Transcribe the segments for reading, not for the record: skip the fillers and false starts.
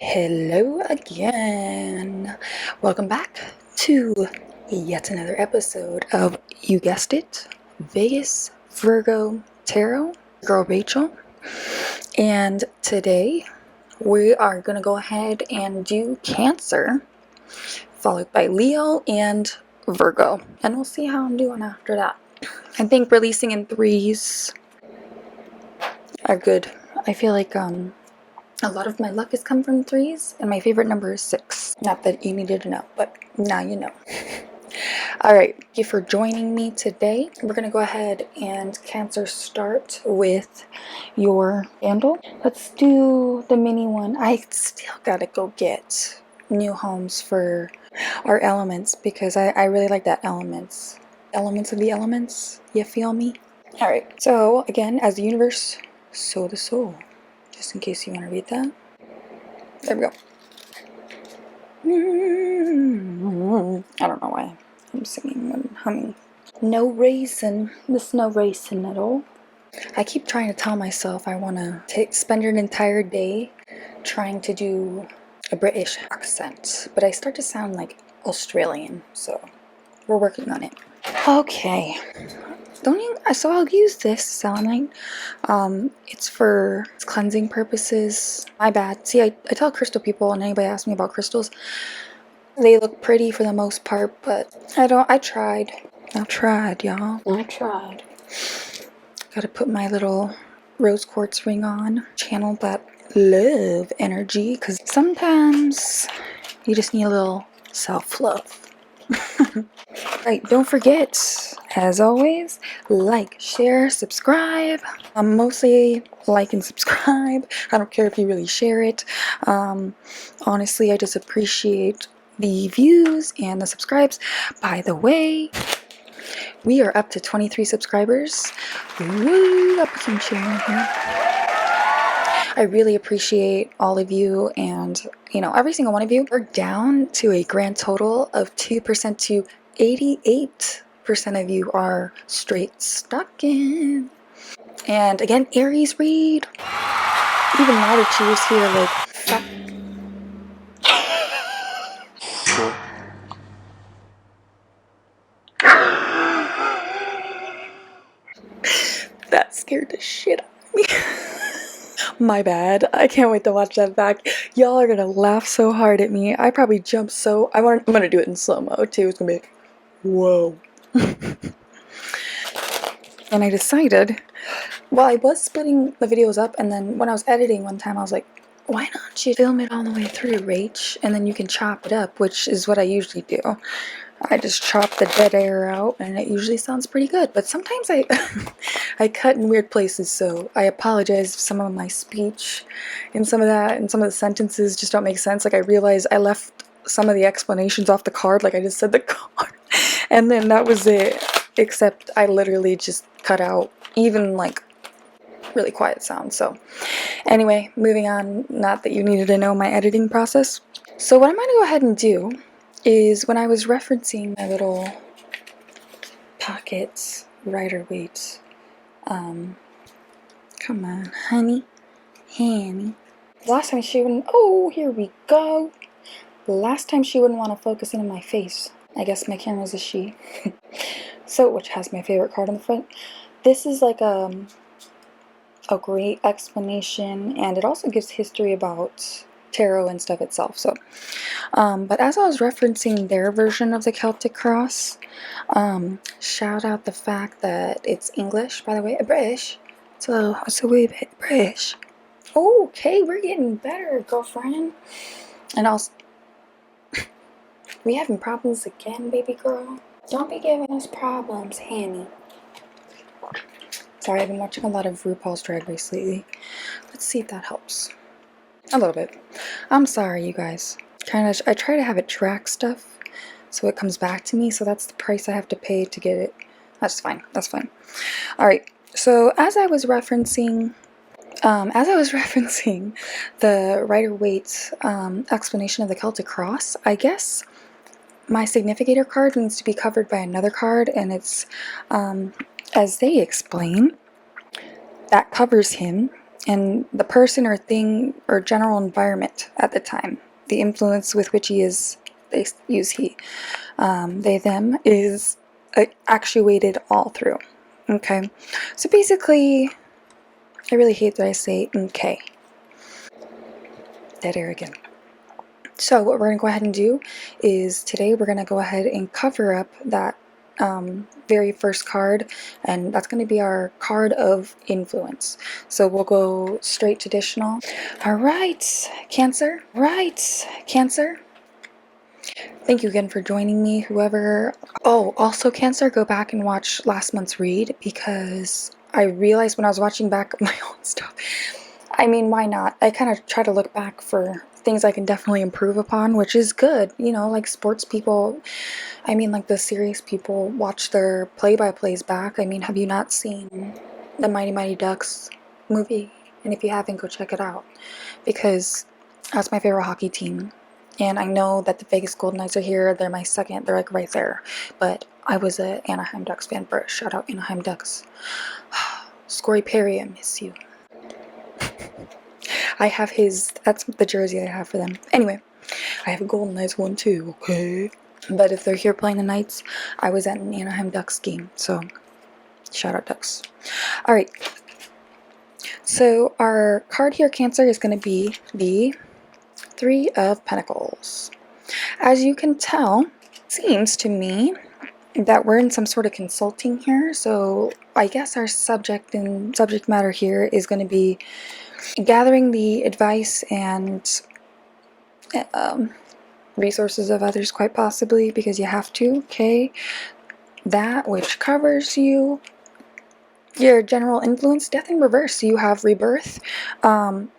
Hello again. Welcome back to yet another episode of, you guessed it, Vegas Virgo Tarot. Girl Rachel. And today we are going to go ahead and do Cancer, followed by Leo and Virgo. And we'll see how I'm doing after that. I think releasing in threes are good. I feel like a lot of my luck has come from threes, and my favorite number is 6. Not that you needed to know, but now you know. Alright, thank you for joining me today. We're going to go ahead and Cancer start with your candle. Let's do the mini one. I still gotta go get new homes for our elements because I really like that elements. Elements of the elements, you feel me? Alright, so again, as the universe, so the soul. Just in case you want to read that. There we go. I don't know why I'm singing and humming. No racing. There's no racing at all. I keep trying to tell myself I want to spend an entire day trying to do a British accent, but I start to sound like Australian, so we're working on it. Okay. So I'll use this selenite. It's for cleansing purposes. My bad. See, I tell crystal people, and anybody asks me about crystals, they look pretty for the most part, but I tried, y'all. I tried. Gotta put my little rose quartz ring on. Channel that love energy, because sometimes you just need a little self-love. Right, don't forget, as always, like, share, subscribe. Mostly like and subscribe. I don't care if you really share it. Honestly, I just appreciate the views and the subscribes. By the way, we are up to 23 subscribers. Woo, I'll put some sharing here. I really appreciate all of you, and every single one of you. We're down to a grand total of 2% to 88% of you are straight stalking. And again, Aries read. Even louder cheers here, like that scared the shit out of me. My bad. I can't wait to watch that back. Y'all are gonna laugh so hard at me. I probably jumped so. I'm gonna do it in slow-mo too. It's gonna be like, whoa. And I decided, well, I was splitting the videos up, and then when I was editing one time, I was like, why don't you film it all the way through, Rach? And then you can chop it up, which is what I usually do. I just chop the dead air out, and it usually sounds pretty good. But sometimes I I cut in weird places, so I apologize if some of my speech and some of the sentences just don't make sense. Like, I realized I left some of the explanations off the card, like I just said the card, and then that was it. Except I literally just cut out even like really quiet sounds. So anyway, moving on. Not that you needed to know my editing process. So what I'm going to go ahead and do is, when I was referencing my little pockets Rider-Waite, come on, honey. Last time she wouldn't. Oh, here we go. Last time she wouldn't want to focus in on my face. I guess my camera's a she. So, which has my favorite card on the front. This is like a great explanation, and it also gives history about tarot and stuff itself. So, but as I was referencing their version of the Celtic cross, shout out the fact that it's English, by the way, British. So it's a wee bit British. Okay, we're getting better, girlfriend. And also, we having problems again, baby girl. Don't be giving us problems, Hanny. Sorry, I've been watching a lot of RuPaul's Drag Race lately. Let's see if that helps. A little bit. I'm sorry, you guys. I try to have it track stuff so it comes back to me, so that's the price I have to pay to get it. That's fine. That's fine. Alright, so as I was referencing the Rider-Waite explanation of the Celtic cross, I guess my significator card needs to be covered by another card, and it's, as they explain, that covers him and the person or thing or general environment at the time, the influence with which he is, they use he, they, them, is actuated all through. Okay, so basically, I really hate that I say okay. Dead air again. So what we're going to go ahead and do is today we're going to go ahead and cover up that very first card, and that's going to be our card of influence. So we'll go straight traditional. All right, Cancer. Right, Cancer. Thank you again for joining me, whoever. Oh, also Cancer, go back and watch last month's read, because I realized when I was watching back my own stuff, I mean, why not? I kind of try to look back for things I can definitely improve upon, which is good. You know, like sports people, I mean, like the serious people watch their play-by-plays back. I mean, have you not seen the Mighty Mighty Ducks movie? And if you haven't, go check it out, because that's my favorite hockey team. And I know that the Vegas Golden Knights are here. They're my second. They're like right there. But I was a Anaheim Ducks fan first. Shout out Anaheim Ducks. Scory Perry, I miss you. I have his, that's the jersey I have for them. Anyway, I have a Golden Knights one too, okay? But if they're here playing the Knights, I was at an Anaheim Ducks game, so shout out Ducks. Alright, so our card here, Cancer, is going to be the Three of Pentacles. As you can tell, it seems to me that we're in some sort of consulting here, so I guess our subject matter here is going to be gathering the advice and resources of others, quite possibly, because you have to, okay? That which covers you, your general influence, death in reverse, so you have rebirth. Don't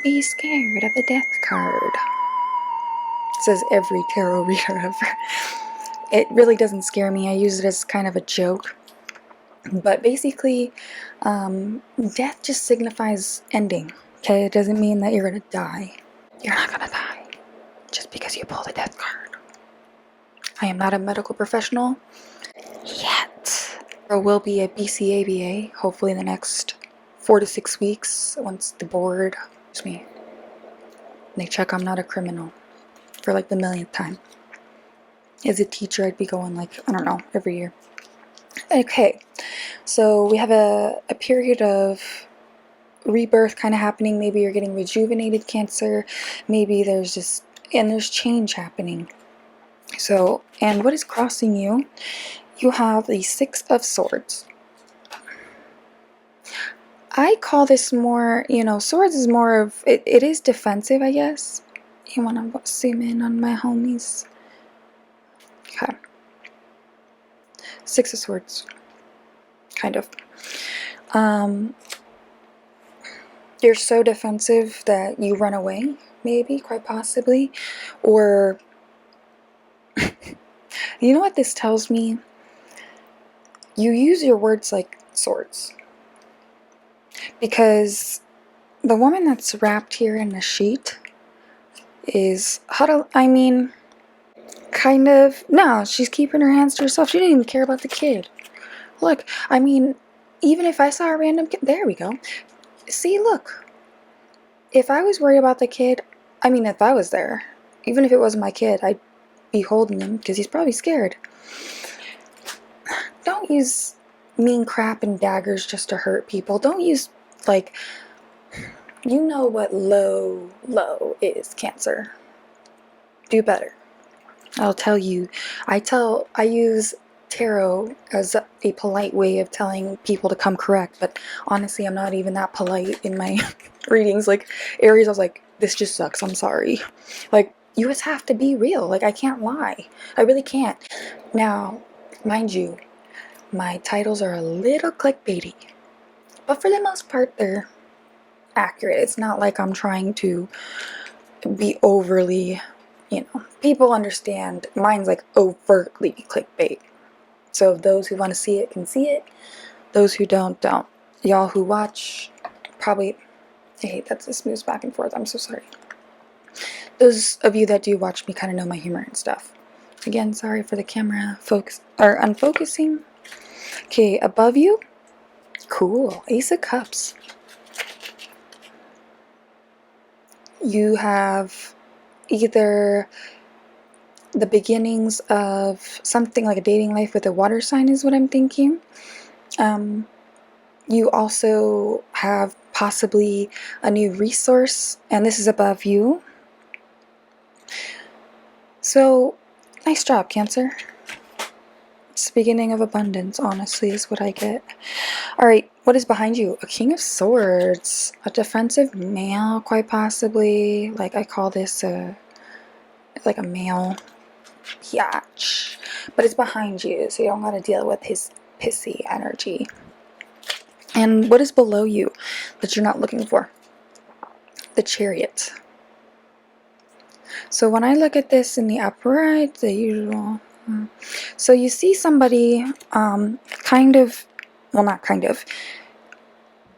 be scared of the death card, says every tarot reader ever. It really doesn't scare me. I use it as kind of a joke. But basically, death just signifies ending, okay? It doesn't mean that you're gonna die. You're not gonna die just because you pull the death card. I am not a medical professional yet. There will be a BCABA hopefully in the next 4 to 6 weeks once the board, they check I'm not a criminal for like the millionth time. As a teacher, I'd be going like, I don't know, every year. Okay, so we have a period of rebirth kind of happening. Maybe you're getting rejuvenated, Cancer. Maybe there's just, and there's change happening. So, and what is crossing you? You have the Six of Swords. I call this more, you know, swords is more of, it is defensive, I guess. You want to zoom in on my homies? Okay. Six of Swords. Kind of. You're so defensive that you run away, maybe, quite possibly. Or, you know what this tells me? You use your words like swords. Because the woman that's wrapped here in a sheet is, kind of, no, she's keeping her hands to herself. She didn't even care about the kid. Look, I mean, even if I saw a random kid, there we go. See, look. If I was worried about the kid, I mean, if I was there, even if it wasn't my kid, I'd be holding him because he's probably scared. Don't use mean crap and daggers just to hurt people. Don't use, like, you know what low is, Cancer. Do better. I'll tell you. I use tarot as a polite way of telling people to come correct, but honestly, I'm not even that polite in my readings. Like, Aries, I was like, this just sucks, I'm sorry. Like, you just have to be real. Like, I can't lie. I really can't. Now, mind you, my titles are a little clickbaity, but for the most part, they're accurate. It's not like I'm trying to be overly, you know, people understand. Mine's like overtly clickbait. So those who want to see it can see it. Those who don't. Y'all who watch probably, I hate that this moves back and forth. I'm so sorry. Those of you that do watch me kind of know my humor and stuff. Again, sorry for the camera unfocusing. Okay, above you. Cool. Ace of Cups. you have either the beginnings of something like a dating life with a water sign is what I'm thinking. You also have possibly a new resource, and this is above you. So, nice job, Cancer. It's the beginning of abundance, honestly, is what I get. Alright, what is behind you? A King of Swords. A defensive male, quite possibly. Like, I call this like a male biatch. But it's behind you, so you don't gotta deal with his pissy energy. And what is below you that you're not looking for? The Chariot. So when I look at this in the upright, the usual. So you see somebody kind of, well, not kind of.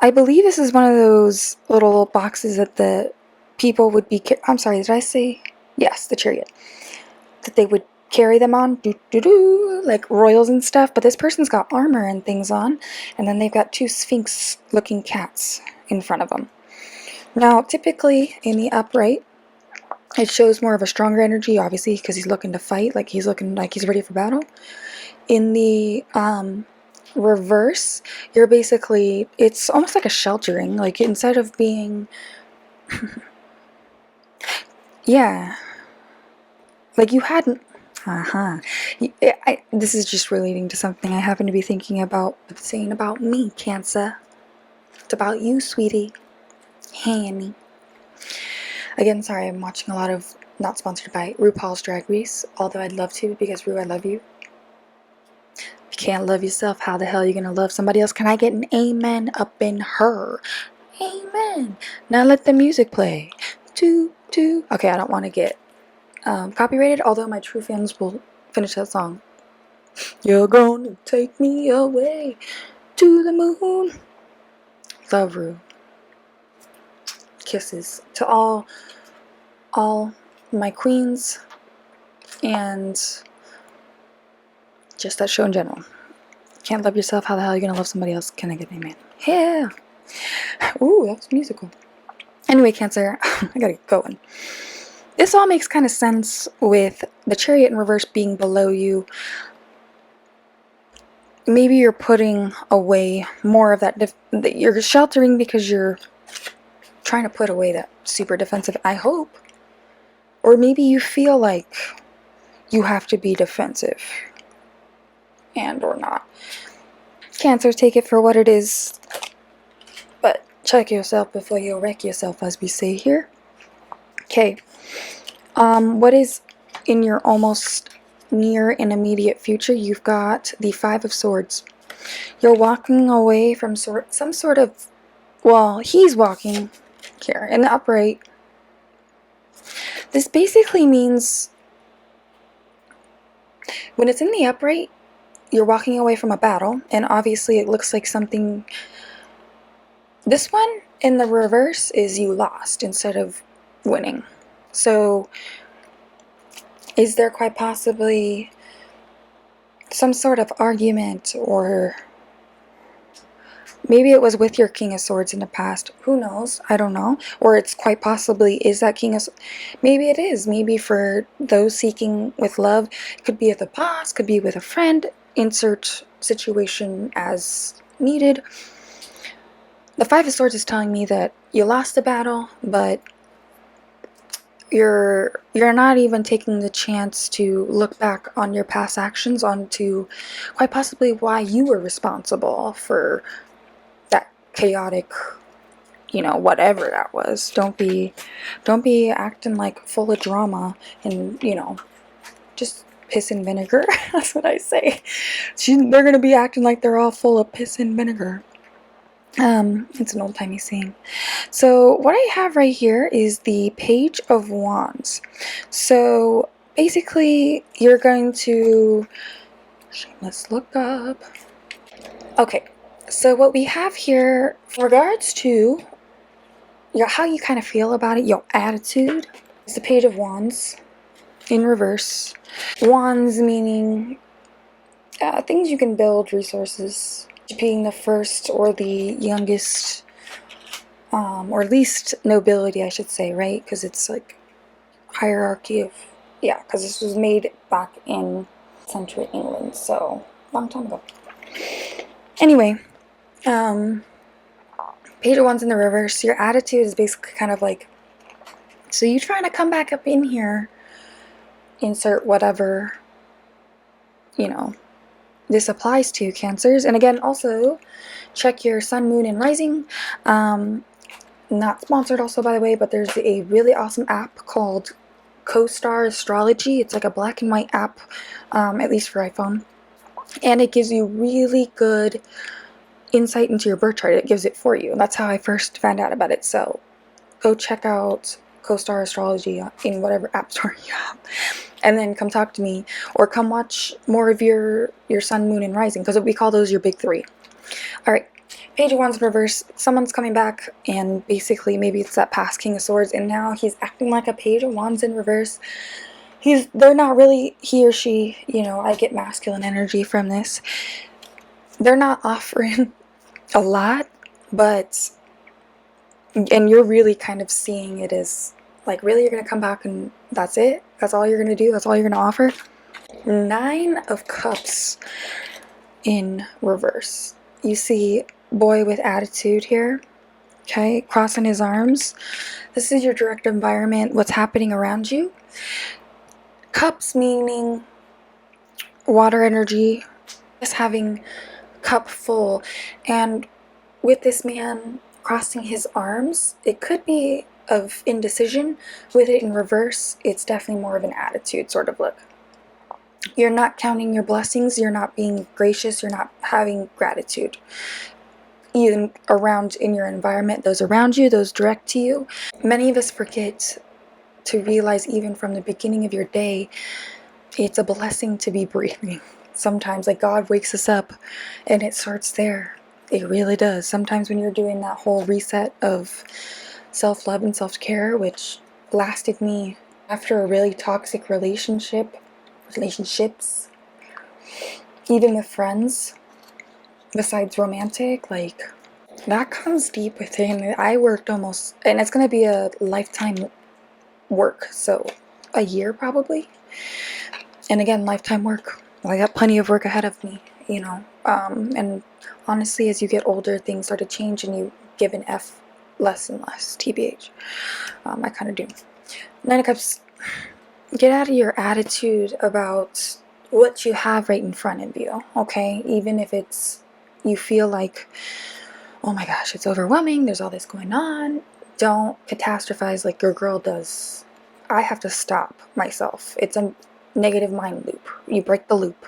I believe this is one of those little boxes that the people would be, I'm sorry, did I say? Yes, the Chariot. That they would carry them on, like royals and stuff, but this person's got armor and things on, and then they've got two sphinx-looking cats in front of them. Now, typically in the upright, it shows more of a stronger energy, obviously, because he's looking to fight, like he's looking like he's ready for battle. In the reverse, you're basically, it's almost like a sheltering, like instead of being, yeah, like you hadn't, this is just relating to something I happen to be thinking about, saying about me, Cancer. It's about you, sweetie. Honey. Again, sorry, I'm watching a lot of, not sponsored by, RuPaul's Drag Race, although I'd love to, because Ru, I love you. If you can't love yourself, how the hell are you gonna love somebody else? Can I get an amen up in her? Amen. Now let the music play. Okay, I don't want to get copyrighted, although my true fans will finish that song. You're gonna take me away to the moon. Love Ru. Kisses to all my queens and just that show in general. Can't love yourself, how the hell are you gonna love somebody else? Can I get an amen? Yeah. Ooh, that's musical. Anyway, Cancer, I gotta get going. This all makes kind of sense with the Chariot in reverse being below you. Maybe you're putting away more of that, you're sheltering because you're trying to put away that super defensive, I hope. Or maybe you feel like you have to be defensive. And or not. Cancer, take it for what it is. But check yourself before you wreck yourself, as we say here. Okay. What is in your almost near and immediate future? You've got the Five of Swords. You're walking away from some sort of, well, he's walking here in the upright. This basically means when it's in the upright, you're walking away from a battle, and obviously it looks like something. This one in the reverse is you lost instead of winning. So is there quite possibly some sort of argument, or maybe it was with your King of Swords in the past. Who knows? I don't know. Or it's quite possibly is that King of Swords. Maybe it is. Maybe for those seeking with love, it could be with a boss, could be with a friend. Insert situation as needed. The Five of Swords is telling me that you lost the battle, but you're not even taking the chance to look back on your past actions, onto quite possibly why you were responsible for that chaotic, whatever that was. Don't be acting like full of drama and, just piss and vinegar. That's what I say. They're gonna be acting like they're all full of piss and vinegar. It's an old-timey saying. So what I have right here is the Page of Wands. So basically you're going to, let's look up. Okay, so what we have here, in regards to how you kind of feel about it, your attitude, is the Page of Wands in reverse. Wands meaning things you can build, resources. Being the first or the youngest or least nobility, I should say, right? Because it's like hierarchy of, yeah, because this was made back in century England, so long time ago. Anyway, Page of Wands in the reverse, your attitude is basically kind of like, so you trying to come back up in here, insert whatever, you know, this applies to, Cancers. And again, also check your sun, moon, and rising. Not sponsored also, by the way, but there's a really awesome app called CoStar Astrology. It's like a black and white app, at least for iPhone. And it gives you really good insight into your birth chart. It gives it for you. That's how I first found out about it. So go check out CoStar Astrology in whatever app store you have, and then come talk to me, or come watch more of your sun, moon, and rising, because we call those your big three. All right, Page of Wands in reverse. Someone's coming back, and basically maybe it's that past King of Swords, and now he's acting like a Page of Wands in reverse. They're not really, he or she, you know, I get masculine energy from this. They're not offering a lot, but, and you're really kind of seeing it as like, really, you're gonna come back and that's it? That's all you're gonna do? That's all you're gonna offer? 9 of Cups in reverse. You see boy with attitude here, okay, crossing his arms. This is your direct environment, what's happening around you. Cups meaning water energy, just having cup full. And with this man crossing his arms, it could be of indecision. With it in reverse, it's definitely more of an attitude sort of look. You're not counting your blessings, you're not being gracious, you're not having gratitude. Even around in your environment, those around you, those direct to you. Many of us forget to realize, even from the beginning of your day, it's a blessing to be breathing. Sometimes, like, God wakes us up and it starts there. It really does. Sometimes when you're doing that whole reset of self-love and self-care, which lasted me after a really toxic relationships, even with friends, besides romantic, like, that comes deep within. I worked almost, and it's going to be a lifetime work, so a year probably. And again, lifetime work. I got plenty of work ahead of me, you know. And honestly, as you get older, things start to change and you give an F less and less, TBH. I kind of do. 9 of Cups, get out of your attitude about what you have right in front of you, okay? Even if it's, you feel like, oh my gosh, it's overwhelming, there's all this going on. Don't catastrophize like your girl does. I have to stop myself. It's a negative mind loop. You break the loop.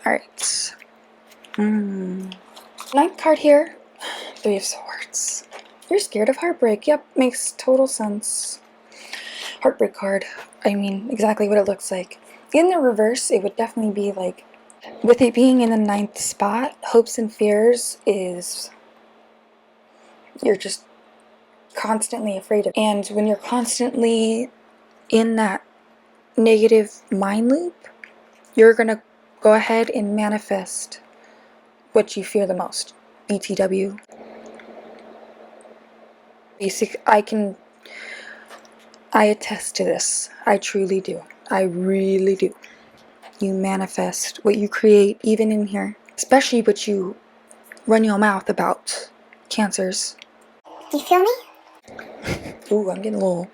Alright. 9th card here. 3 of Swords. You're scared of heartbreak. Yep, makes total sense. Heartbreak card. I mean, exactly what it looks like. In the reverse, it would definitely be like, with it being in the 9th spot, hopes and fears is, you're just constantly afraid of. And when you're constantly in that negative mind loop, you're gonna go ahead and manifest what you fear the most. BTW. I attest to this. I truly do. I really do. You manifest what you create, even in here. Especially what you run your mouth about, Cancers. You feel me? Ooh, I'm getting a little...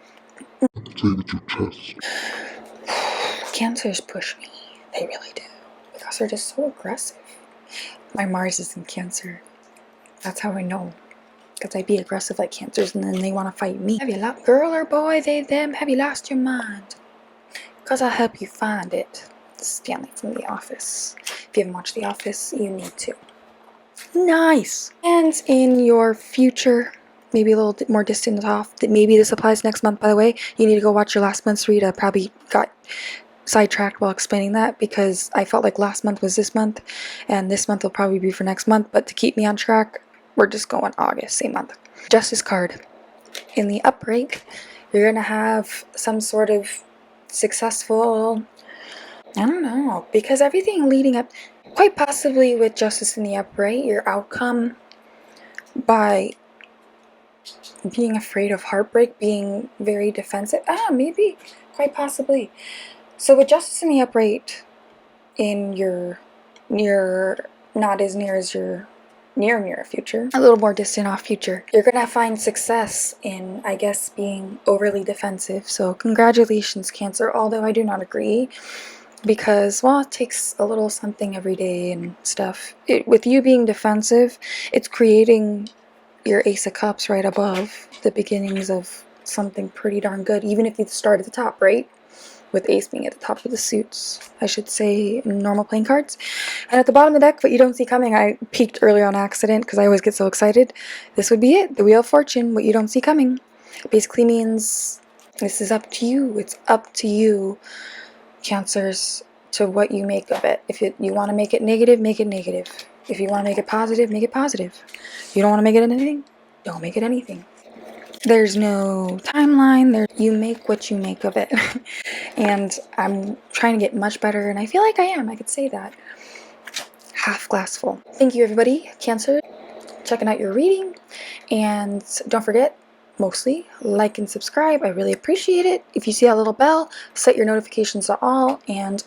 Say with your chest. Cancers push me. They really do. Because they're just so aggressive. My Mars is in Cancer. That's how I know. Because I be aggressive like Cancers and then they want to fight me. Have you lost, girl or boy, they, them, have you lost your mind? Because I'll help you find it. Stanley from The Office. If you haven't watched The Office, you need to. Nice! And in your future, maybe a little bit more distant off, that maybe this applies next month, by the way, you need to go watch your last month's read. I probably got sidetracked while explaining that because I felt like last month was this month and this month will probably be for next month, but to keep me on track, we're just going August, same month. Justice card. In the upright, you're gonna have some sort of successful, I don't know, because everything leading up, quite possibly with Justice in the upright, your outcome by being afraid of heartbreak, being very defensive. Maybe, quite possibly. So with Justice in the Upright in your near, not as near as your near future, a little more distant off future, you're gonna find success in, I guess, being overly defensive. So congratulations, Cancer, although I do not agree, because, well, it takes a little something every day and stuff. With you being defensive, it's creating your Ace of Cups right above the beginnings of something pretty darn good, even if you start at the top, right? With Ace being at the top of the suits, I should say, in normal playing cards. And at the bottom of the deck, what you don't see coming, I peeked earlier on accident because I always get so excited. This would be it, the Wheel of Fortune, what you don't see coming. It basically means this is up to you. It's up to you, Cancers, to what you make of it. If you want to make it negative, make it negative. If you want to make it positive, make it positive. If you don't want to make it anything, don't make it anything. There's no timeline. You make what you make of it. And I'm trying to get much better, and I feel like I am. I could say that. Half glass full. Thank you, everybody. Cancer, checking out your reading. And don't forget, mostly, like and subscribe. I really appreciate it. If you see that little bell, set your notifications to all. And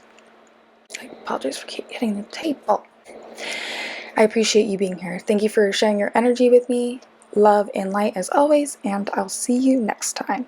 I apologize for keep hitting the table. I appreciate you being here. Thank you for sharing your energy with me. Love and light as always, and I'll see you next time.